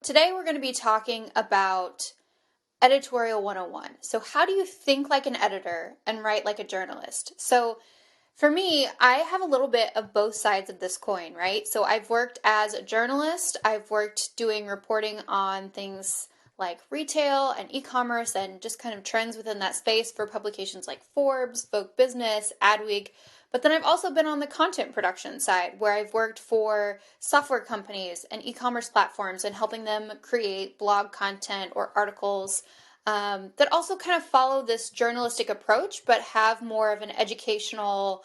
Today we're going to be talking about Editorial 101. So how do you think like an editor and write like a journalist? So for me, I have a little bit of both sides of this coin, right? So I've worked as a journalist. I've worked doing reporting on things like retail and e-commerce and just kind of trends within that space for publications like Forbes, Vogue Business, Adweek. But then I've also been on the content production side where I've worked for software companies and e-commerce platforms and helping them create blog content or articles that also kind of follow this journalistic approach but have more of an educational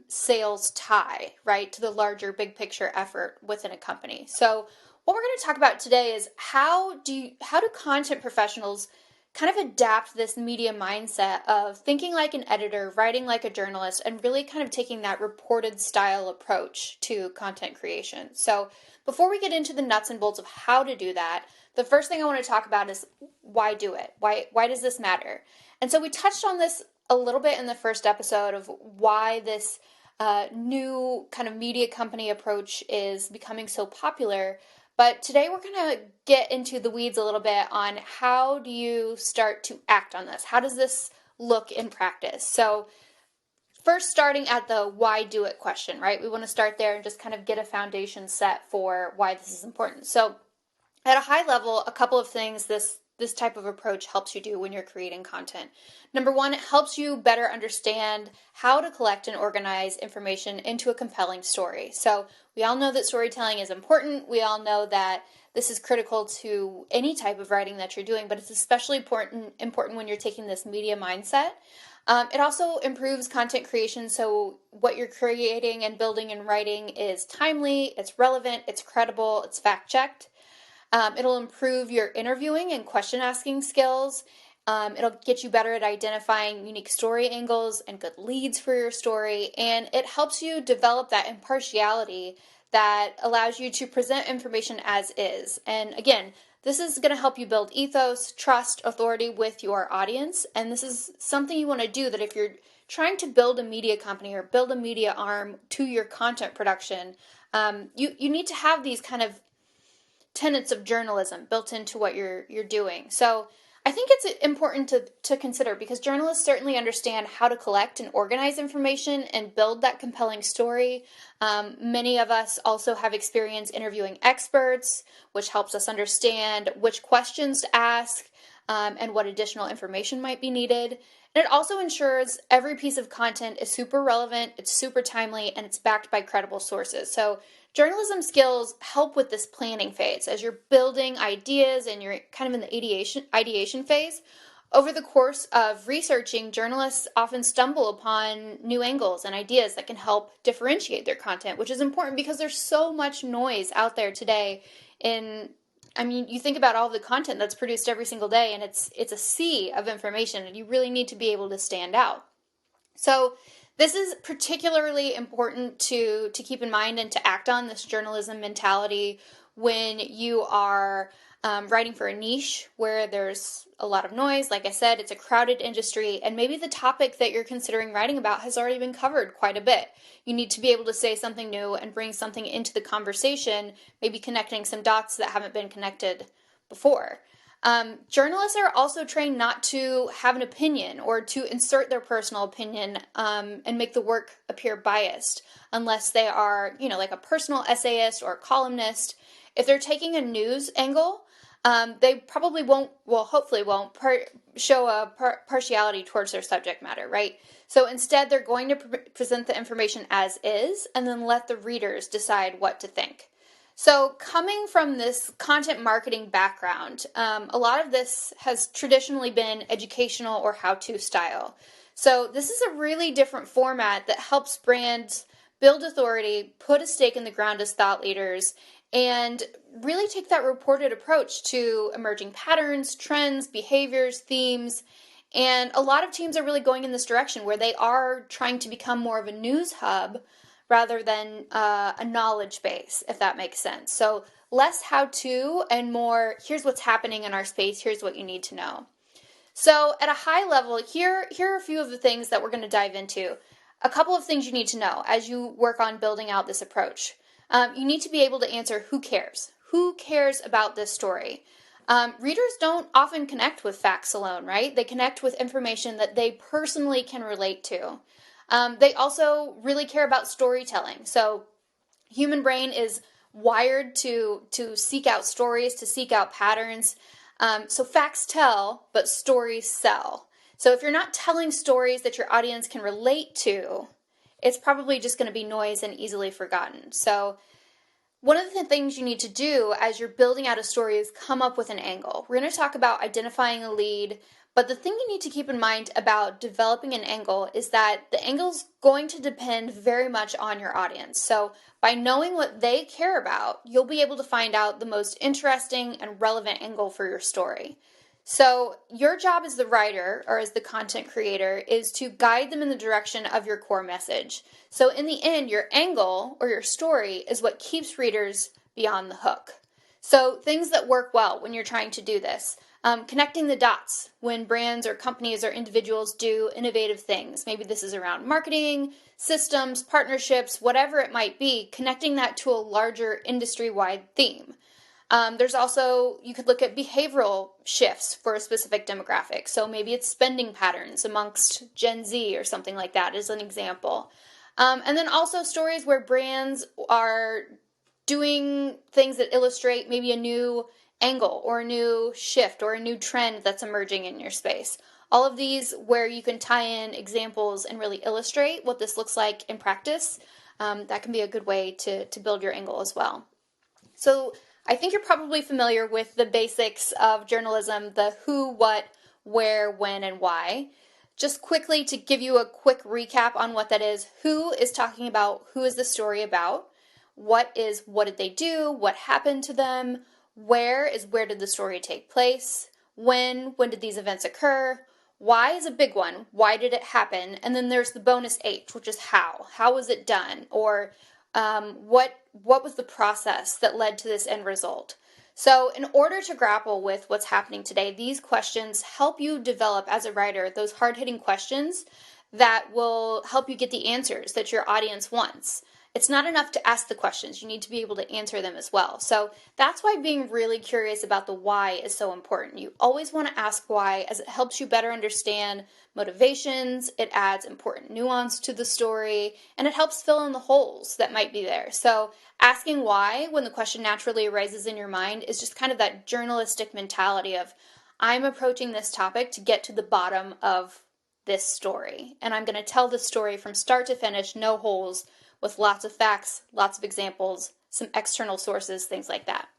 sales tie, right, to the larger big picture effort within a company. So what we're going to talk about today is how do content professionals kind of adapt this media mindset of thinking like an editor, writing like a journalist, and really kind of taking that reported style approach to content creation. So before we get into the nuts and bolts of how to do that, the first thing I want to talk about is why do it? Why does this matter? And so we touched on this a little bit in the first episode of why this new kind of media company approach is becoming so popular. But today we're going to get into the weeds a little bit on how do you start to act on this? How does this look in practice? So first, starting at the why do it question, right? We want to start there and just kind of get a foundation set for why this is important. So at a high level, a couple of things this type of approach helps you do when you're creating content. Number one, it helps you better understand how to collect and organize information into a compelling story. So we all know that storytelling is important. We all know that this is critical to any type of writing that you're doing, but it's especially important when you're taking this media mindset. It also improves content creation, so what you're creating and building and writing is timely, it's relevant, it's credible, it's fact-checked. It'll improve your interviewing and question asking skills. It'll get you better at identifying unique story angles and good leads for your story. And it helps you develop that impartiality that allows you to present information as is. And again, this is going to help you build ethos, trust, authority with your audience. And this is something you want to do that if you're trying to build a media company or build a media arm to your content production, you need to have these kind of tenets of journalism built into what you're doing. So I think it's important to consider because journalists certainly understand how to collect and organize information and build that compelling story. Many of us also have experience interviewing experts, which helps us understand which questions to ask and what additional information might be needed. And it also ensures every piece of content is super relevant, it's super timely, and it's backed by credible sources. So journalism skills help with this planning phase as you're building ideas and you're kind of in the ideation phase. Over the course of researching, journalists often stumble upon new angles and ideas that can help differentiate their content, which is important because there's so much noise out there today you think about all the content that's produced every single day, and it's a sea of information, and you really need to be able to stand out. So this is particularly important to keep in mind and to act on this journalism mentality when you are writing for a niche where there's a lot of noise. Like I said, it's a crowded industry, and maybe the topic that you're considering writing about has already been covered quite a bit. You need to be able to say something new and bring something into the conversation, maybe connecting some dots that haven't been connected before. Journalists are also trained not to have an opinion or to insert their personal opinion and make the work appear biased unless they are, like a personal essayist or a columnist. If they're taking a news angle, they probably hopefully won't show a partiality towards their subject matter, right? So instead, they're going to present the information as is and then let the readers decide what to think. So coming from this content marketing background, a lot of this has traditionally been educational or how-to style. So this is a really different format that helps brands build authority, put a stake in the ground as thought leaders, and really take that reported approach to emerging patterns, trends, behaviors, themes. And a lot of teams are really going in this direction where they are trying to become more of a news hub rather than a knowledge base, if that makes sense. So less how-to and more, here's what's happening in our space, here's what you need to know. So at a high level, here are a few of the things that we're going to dive into. a couple of things you need to know as you work on building out this approach. You need to be able to answer who cares? Who cares about this story? Readers don't often connect with facts alone, right? They connect with information that they personally can relate to. They also really care about storytelling. So human brain is wired to seek out stories, to seek out patterns. So facts tell, but stories sell. So if you're not telling stories that your audience can relate to, it's probably just going to be noise and easily forgotten. So one of the things you need to do as you're building out a story is come up with an angle. We're going to talk about identifying a lead, but the thing you need to keep in mind about developing an angle is that the angle's going to depend very much on your audience. So by knowing what they care about, you'll be able to find out the most interesting and relevant angle for your story. So your job as the writer or as the content creator is to guide them in the direction of your core message. So in the end, your angle or your story is what keeps readers beyond the hook. So things that work well when you're trying to do this. Connecting the dots when brands or companies or individuals do innovative things. Maybe this is around marketing, systems, partnerships, whatever it might be, connecting that to a larger industry-wide theme. There's also, you could look at behavioral shifts for a specific demographic. So maybe it's spending patterns amongst Gen Z or something like that as an example. And then also stories where brands are doing things that illustrate maybe a new angle or a new shift or a new trend that's emerging in your space. All of these where you can tie in examples and really illustrate what this looks like in practice, that can be a good way to build your angle as well. So I think you're probably familiar with the basics of journalism, the who, what, where, when, and why. Just quickly to give you a quick recap on what that is, who is talking about who is the story about, what is what did they do, what happened to them, where is where did the story take place, when did these events occur, why is a big one, why did it happen, and then there's the bonus H, which is how was it done, or what was the process that led to this end result. So in order to grapple with what's happening today, these questions help you develop as a writer those hard-hitting questions that will help you get the answers that your audience wants. It's not enough to ask the questions. You need to be able to answer them as well. So that's why being really curious about the why is so important. You always want to ask why, as it helps you better understand motivations, it adds important nuance to the story, and it helps fill in the holes that might be there. So asking why when the question naturally arises in your mind is just kind of that journalistic mentality of, I'm approaching this topic to get to the bottom of this story, and I'm going to tell the story from start to finish, no holes, with lots of facts, lots of examples, some external sources, things like that.